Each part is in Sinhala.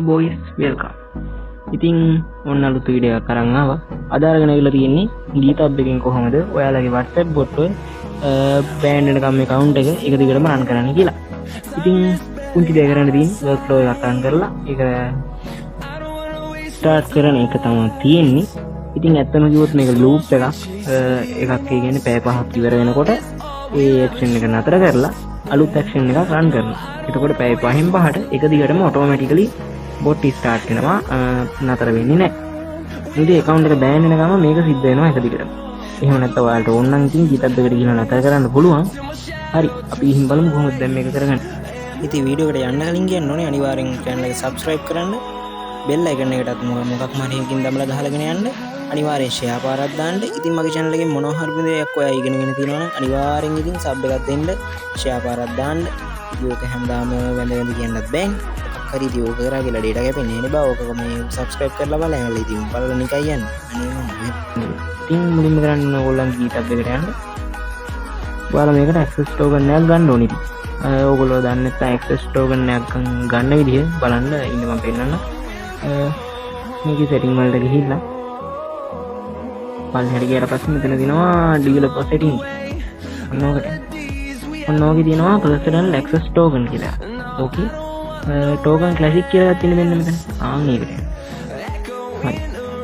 boys, welcome. ඉතින් ඔන්න අලුත් වීඩියෝ එකක් අරන් ආවා. අද අරගෙන ඉවිල්ලා තියෙන්නේ GitHub එකෙන් කොහොමද ඔයාලගේ WhatsApp bot එක බෑන්ඩ් වෙනකම් මේ account එක දිගටම run කරන්න කියලා. ඉතින් පුංචි දෙයක් කරන්න තියෙන්නේ workflow එකක් run කරලා ඒක start කරන එක තමයි තියෙන්නේ. ඉතින් ඇත්තම කිව්වොත් මේක loop එකක් ඒ කියන්නේ පැය 5ක් ඉවර වෙනකොට ඒ action එක නතර කරලා අලුත් action එකක් run කරනවා. එතකොට පැය 5න් 5ට එක දිගටම automatically bot start වෙනවා නතර වෙන්නේ නැහැ. ඉතින් account එක බෑන් වෙන ගමන් මේක සිද්ධ වෙනවා එක දිගටම. එහෙම නැත්නම් ඔයාලට ඕන නම් ඉතින් GitHub එකට ගිහලා නතර කරන්න පුළුවන්. හරි අපි ගිහින් බලමු කොහොමද දැන් මේක කරගන්නේ. ඉතින් වීඩියෝ එකට යන්න කලින් කියන්න ඕනේ අනිවාර්යෙන් channel එක subscribe කරන්න. bell icon එකටත් මොකක් හරි එකකින් දමලා ගහලාගෙන යන්න. අනිවාර්යෙන් share පාරක් දාන්න. ඉතින් මගේ channel එකෙන් මොනවා හරි දෙයක් ඔයා ඉගෙනගෙන තියෙනවා නම් අනිවාර්යෙන් ඉතින් sub එකක් දෙන්න. share පාරක් දාන්න. වීඩියෝ එක හැමදාම වැඳ කියන්නත් බෑ. හරි ඉතින් ඕක කරා කියලා data කැපෙන්නේ නේ බා. ඕක මේ subscribe කරලා බලන්න. ඉතින් බලලා නිකන් යන්න. ඉතින් මුලින්ම කරන්න ඕගොල්ලන් GitHub එකට යන්න. ඔයාලා මේකට access token එකක් ගන්න ඕනේ ඉතින්. ඕගොල්ලෝ දන්නේ නැත්නම් access token එකක් ගන්න විදිය බලන්න ඉන්න මම පෙන්නන්න. මේකේ setting වලට ගිහිල්ලා පල්ලෙහාට ගියාට පස්සේ මෙතන දිනවා developer setting. ඔන්න ඕකේ තියෙනවා personal access token කියලා. ඕකේ token classic කියලා තියෙන දෙන්න මෙතන. ආන් ඒකට. හරි.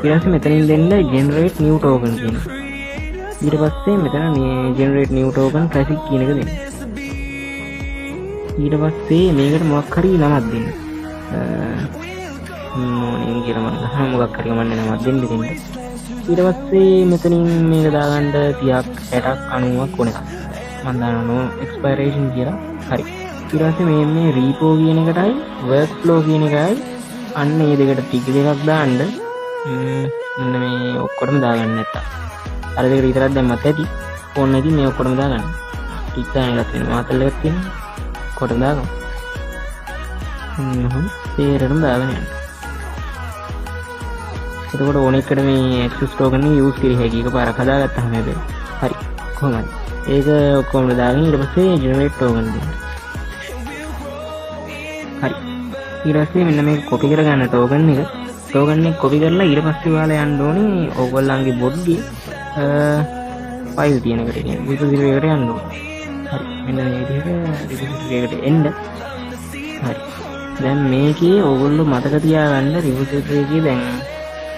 ඊට පස්සේ මෙතනින් දෙන්න generate new token කියනවා. ඊට පස්සේ මෙතන මේ generate new token classic කියන එක දෙන්න. ඊට පස්සේ මේකට මොකක් හරි නමක් දෙන්න. මොනින් කියලා මම ගහන මොකක් හරි ගමන්නේ නමක් දෙන්න දෙන්න. ඊට පස්සේ මෙතනින් මේක දාගන්න 30ක් 60ක් 90ක් ඕන එකක්. මම දානවා expiration කියලා. හරි. ඊට පස්සේ මේ repo කියන එකටයි workflow කියන එකයි අන්න මේ දෙකට ටික දෙකක් දාන්න. මෙන්න මේ ඔක්කොටම දාගන්න නැත්තම්. අර දෙක විතරක් දැම්මත් ඇති. ඕන නැති මේ ඔක්කොටම දාගන්න. ටික දාන්නත් වෙනවා. මාතල් එකක් තියෙනවා. කොට දාගමු. තේරෙන්න දාගෙන යන්න. එතකොට ඕන එකට මේ access token එක use කරේ හැකි එකපාරක් හදාගත්තාම හැබැයි. හරි. කොහොමද? ඒක ඔක්කොම දාගෙන ඊට පස්සේ generate token දෙන්න. හරි. ඊට පස්සේ මෙන්න මේක copy කරගන්න token එක. token එක copy කරලා ඊට පස්සේ ඔයාලා යන්න ඕනේ ඕගොල්ලන්ගේ bot ගේ file තියෙන එකට කියන්නේ repository එකට යන්න ඕනේ. හරි. මෙන්න මේ විදිහට repository එකට එන්න. හරි. දැන් මේකේ ඕගොල්ලෝ මතක තියාගන්න repository එකේ දැන්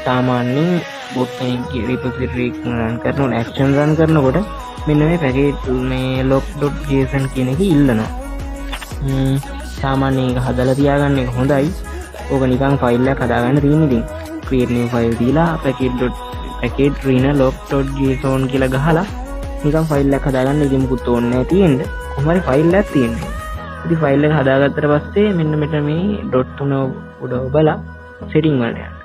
සාමාන්‍යයෙන් bot එකේ repository එක run කරනකොට action run කරනකොට මෙන්න මේ package මේ log.json කියන එක ඉල්ලනවා. සාමාන්‍යයෙන් ඒක හදලා තියාගන්න එක හොඳයි. ඕක නිකන් ෆයිල් එකක් හදාගන්න තියෙන ඉතින් create new file දීලා package rina log.json කියලා ගහලා නිකන් ෆයිල් එකක් හදාගන්න ඉතින් මුකුත් ඕනේ නැහැ තියෙන්නේ. කොහොම හරි ෆයිල් එකක් තියෙන්නේ. ඉතින් ෆයිල් එක හදාගත්තට පස්සේ මෙන්න මෙතන මේ dot 3 උඩ ඔබලා setting වලට යන්න.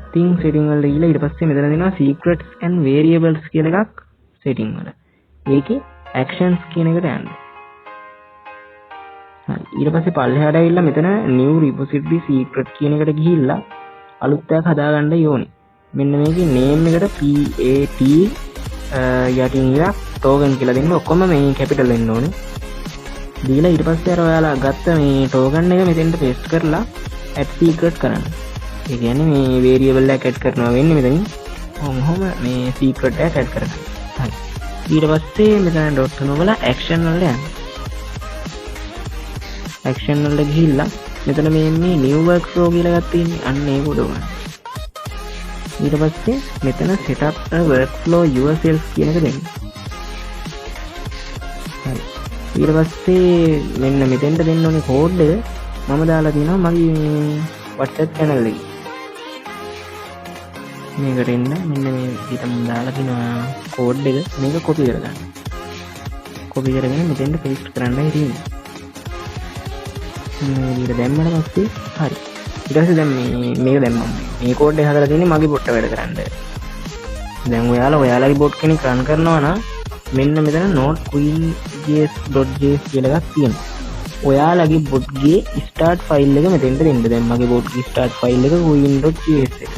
ඉතින් setting වලට ගිහලා ඊට පස්සේ මෙතන දෙනවා secrets and variables කියලා එකක් setting වල. ඒකේ actions කියන එකට යන්න. හරි. ඊට පස්සේ පල්ලෙහාට ඇවිල්ලා මෙතන new repository secret කියන එකට ගිහිල්ලා අලුත් එකක් හදාගන්න ඕනේ. මෙන්න මේකේ name එකට PAT යටින් ඉලා token කියලා දෙන්න. ඔක්කොම මේ capital වෙන්න ඕනේ. දීලා ඊට පස්සේ අර ඔයාලා ගත්ත මේ token එක මෙතෙන්ට paste කරලා add secret කරන්න. ඒ කියන්නේ මේ variable එකක් add කරනවා වෙන්නේ මෙතනින්. කොහොම මේ secret එකක් add කරගන්න. හරි. ඊට පස්සේ මෙතන dot තුනවල action වලට යන්න. action වලට ගිහිල්ලා මෙතන මේ new workflow කියලා එකක් තියෙන්නේ. අන්න ඒක උඩ ඊට පස්සේ මෙතන set up a workflow yourself කියන එක දෙන්න. හරි. ඊට පස්සේ මෙන්න මෙතෙන්ට දෙන්න ඕනේ code එක. මම දාලා තියෙනවා මගේ WhatsApp channel එකේ. මේකට එන්න මෙන්න මේ විදිහට මම දාලා තියෙනවා code එක. මේක copy කරගන්න. copy කරගෙන මෙතෙන්ට paste කරන්නයි තියෙන්නේ. මේ විදිහට දැම්මම පස්සේ හරි. ඊට පස්සේ දැන් මේක දැම්මම මේ කෝඩ් එක හදලා තියෙන්නේ මගේ බොට්ට වැඩ කරන්න. දැන් ඔයාලගේ බොට් කෙනෙක් රන් කරනවා නම් මෙන්න මෙතන node.queen.js කියලා එකක් තියෙනවා. ඔයාලගේ බොට් ගේ start file එක මෙතෙන්ට දෙන්න. දැන් මගේ බොට් ගේ start file එක queen.js එක.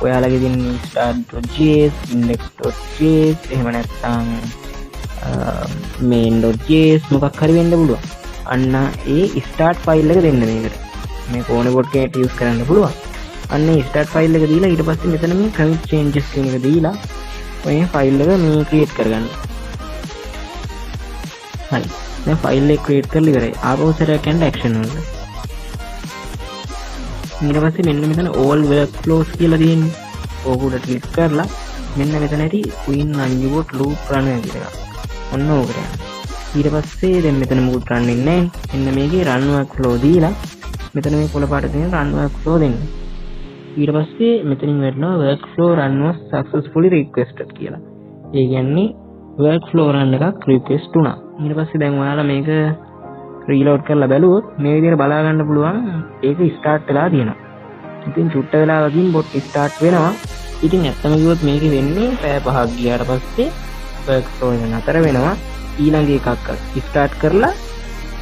ඔයාලගේ දෙන්නේ start.js, index.js එහෙම නැත්නම් main.js මොකක් හරි වෙන්න පුළුවන්. අන්න ඒ ස්ටාර්ට් ෆයිල් එක දෙන්න මේකට. මේ ඕන බොට් කෙනෙක් යූස් කරන්න පුළුවන්. අන්න ඒ ස්ටාර්ට් ෆයිල් එක දීලා ඊට පස්සේ මෙතන මේ කමිට් චේන්ජස් කියන එක දීලා ඔය ෆයිල් එක මේ ක්‍රියේට් කරගන්න. හරි. දැන් ෆයිල් එක ක්‍රියේට් කරලා ඉවරයි. ආපහු සරයක් යන්න ඇක්ෂන් වලට. ඊට පස්සේ මෙන්න මෙතන all workflows කියලා තියෙන්නේ. ඕක උඩ ක්ලික් කරලා මෙන්න මෙතන ඇති queen unbot loop run කියලා. ඔන්න ඕකට යන්න. ඊට පස්සේ දැන් මෙතන මුකුත් run වෙන්නේ නැහැ. මෙන්න මේකේ run workflow දීලා මෙතන මේ කොළ පාට තියෙන run workflow දෙන්න. ඊට පස්සේ මෙතනින් වෙනවා workflow run was successfully requested කියලා. ඒ කියන්නේ workflow run එකක් request වුණා. ඊට පස්සේ දැන් ඔයාලා මේක රීලෝඩ් කරලා බැලුවොත් මේ විදිහට බලා ගන්න පුළුවන් ඒක ස්ටාර්ට් වෙලා තියෙනවා. ඉතින් චුට්ට වෙලාවකින් බොට් ස්ටාර්ට් වෙනවා. ඉතින් ඇත්තම කිව්වොත් මේකේ වෙන්නේ පැය 5ක් ගියාට පස්සේ workflow එක නතර වෙනවා. ඊළඟ එකක් ස්ටාර්ට් කරලා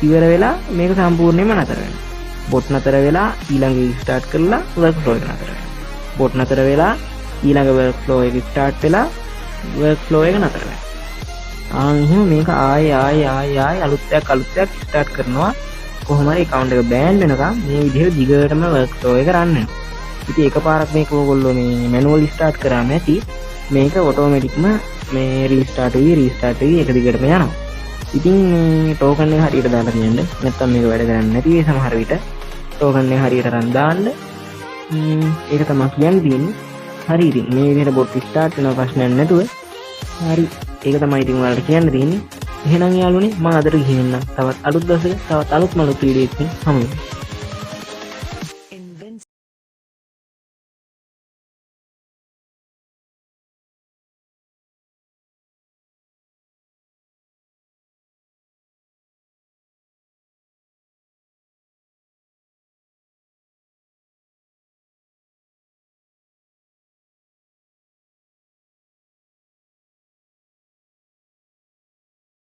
ඉවර වෙලා මේක සම්පූර්ණයෙන්ම නතර වෙනවා. බොට් නතර වෙලා ඊළඟ ස්ටාර්ට් කරලා workflow එක නතර වෙනවා. බොට් නතර වෙලා ඊළඟ workflow එක ස්ටාර්ට් වෙලා workflow එක නතර වෙනවා. එහෙනම් මේක ආයෙ අලුත් එකක් ස්ටාර්ට් කරනවා. කොහොම හරි account එක බෑන් වෙනකම් මේ විදිහට දිගටම workflow එක රන් වෙනවා. ඉතින් එකපාරක් මේක ඕගොල්ලෝ මේ manual start කරාම ඇති මේක automaticම මේ restart වෙවි එක දිගටම යනවා. ඉතින් මේ token එක හරියට දාලා තියන්න. නැත්නම් මේක වැඩ කරන්නේ නැති වෙයි සමහර විට. token එක හරියට රන් දාන්න. ඒක තමයි කියන්න තියෙන්නේ. හරි ඉතින් මේ විදිහට bot start වෙන ප්‍රශ්නයක් නැතුව හරි ඒක තමයි ඉතින් ඔයාලට කියන්න තියෙන්නේ. එහෙනම් යාළුවනේ මම අදට ගිහින් තවත් අලුත් දවසක තවත් අලුත් වීඩියෝ එකකින් හමු වෙමු.